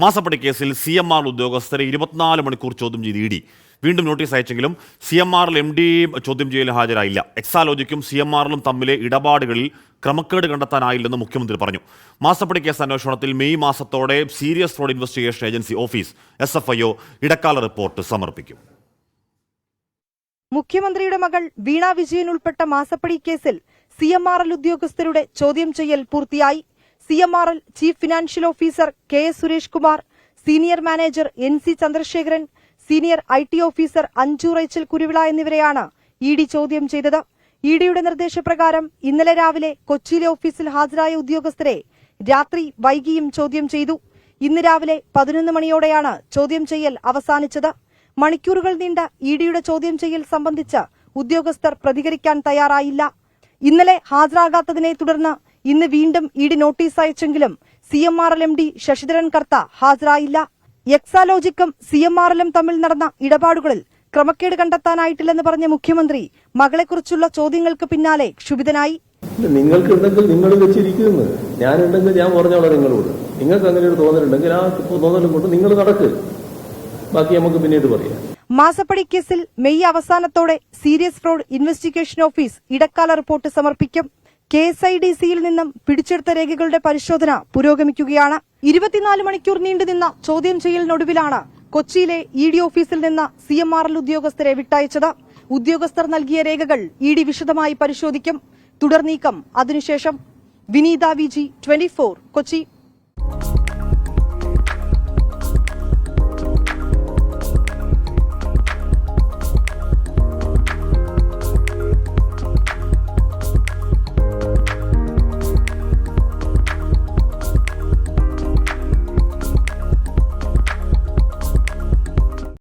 മാസപ്പടി കേസിൽ CMR ഉദ്യോഗസ്ഥരെ 24 മണിക്കൂർ ചോദ്യം ചെയ്ത് ഇഡി വീണ്ടും നോട്ടീസ് അയച്ചെങ്കിലും CMR MD ചോദ്യം ചെയ്യലിന് ഹാജരായില്ല. എക്സാലോജിക്കും CMR തമ്മിലെ ഇടപാടുകളിൽ ക്രമക്കേട് കണ്ടെത്താനായില്ലെന്ന് മുഖ്യമന്ത്രി പറഞ്ഞു. മാസപ്പടി കേസ് അന്വേഷണത്തിൽ മെയ് മാസത്തോടെ serious fraud investigation agency office SFIO ഇടക്കാല റിപ്പോർട്ട് സമർപ്പിക്കും. മുഖ്യമന്ത്രിയുടെ മകൾ വീണ വിജയൻ ഉൾപ്പെട്ട മാസപ്പടി കേസിൽ CMRL ഉദ്യോഗസ്ഥരുടെ ചോദ്യം ചെയ്യൽ പൂർത്തിയായി. CMRL chief financial officer KS Suresh Kumar, senior manager NC Chandrasekharan, senior IT officer Anju Rachel Kuruvila എന്നിവരെയാണ് ഇഡി ചോദ്യം ചെയ്തത്. ഇഡിയുടെ നിർദ്ദേശപ്രകാരം ഇന്നലെ രാവിലെ കൊച്ചിയിലെ ഓഫീസിൽ ഹാജരായ ഉദ്യോഗസ്ഥരെ രാത്രി വൈകിയും ചോദ്യം ചെയ്തു. ഇന്ന് രാവിലെ 11 മണിയോടെയാണ് ചോദ്യം ചെയ്യൽ അവസാനിച്ചത്. മണിക്കൂറുകൾ നീണ്ട ഇഡിയുടെ ചോദ്യം ചെയ്യൽ സംബന്ധിച്ച് ഉദ്യോഗസ്ഥർ പ്രതികരിക്കാൻ തയ്യാറായില്ല. ഇന്നലെ ഹാജരാകാത്തതിനെ തുടർന്ന് ഇന്ന് വീണ്ടും ഇഡി നോട്ടീസ് അയച്ചെങ്കിലും CMRL MD ശശിധരൻ കർത്ത ഹാജരായില്ല. എക്സാലോജിക്കും CMRL തമ്മിൽ നടന്ന ഇടപാടുകളിൽ ക്രമക്കേട് കണ്ടെത്താനായിട്ടില്ലെന്ന് പറഞ്ഞ മുഖ്യമന്ത്രി മകളെക്കുറിച്ചുള്ള ചോദ്യങ്ങൾക്ക് പിന്നാലെ ക്ഷുഭിതനായി. നിങ്ങൾക്കുണ്ടെങ്കിൽ നിങ്ങൾ വെച്ചിരിക്കുന്നു, ഞാനുണ്ടെങ്കിൽ ഞാൻ പറഞ്ഞോളാം നിങ്ങളോട്. നിങ്ങൾക്ക് അങ്ങനെ ഒരു തോന്നലുണ്ടെങ്കിൽ ആ തോന്നലും കൊണ്ട് നിങ്ങൾ നടക്ക്, ബാക്കി നമുക്ക് പിന്നീട് പറയാം. മാസപ്പടി കേസിൽ മെയ് അവസാനത്തോടെ സീരിയസ് ഫ്രോഡ് ഇൻവെസ്റ്റിഗേഷൻ ഓഫീസ് ഇടക്കാല റിപ്പോർട്ട് സമർപ്പിക്കും. KSIDCയിൽ നിന്നും പിടിച്ചെടുത്ത രേഖകളുടെ പരിശോധന പുരോഗമിക്കുകയാണ്. 24 മണിക്കൂർ നീണ്ടുനിന്ന ചോദ്യം ചെയ്യലിനൊടുവിലാണ് കൊച്ചിയിലെ ഇഡി ഓഫീസിൽ നിന്ന് CMRL ഉദ്യോഗസ്ഥരെ വിട്ടയച്ചത്. ഉദ്യോഗസ്ഥർ നൽകിയ രേഖകൾ ഇഡി വിശദമായി പരിശോധിക്കും. തുടർ നീക്കം അതിനുശേഷം. വിനീത VG, 24, കൊച്ചി.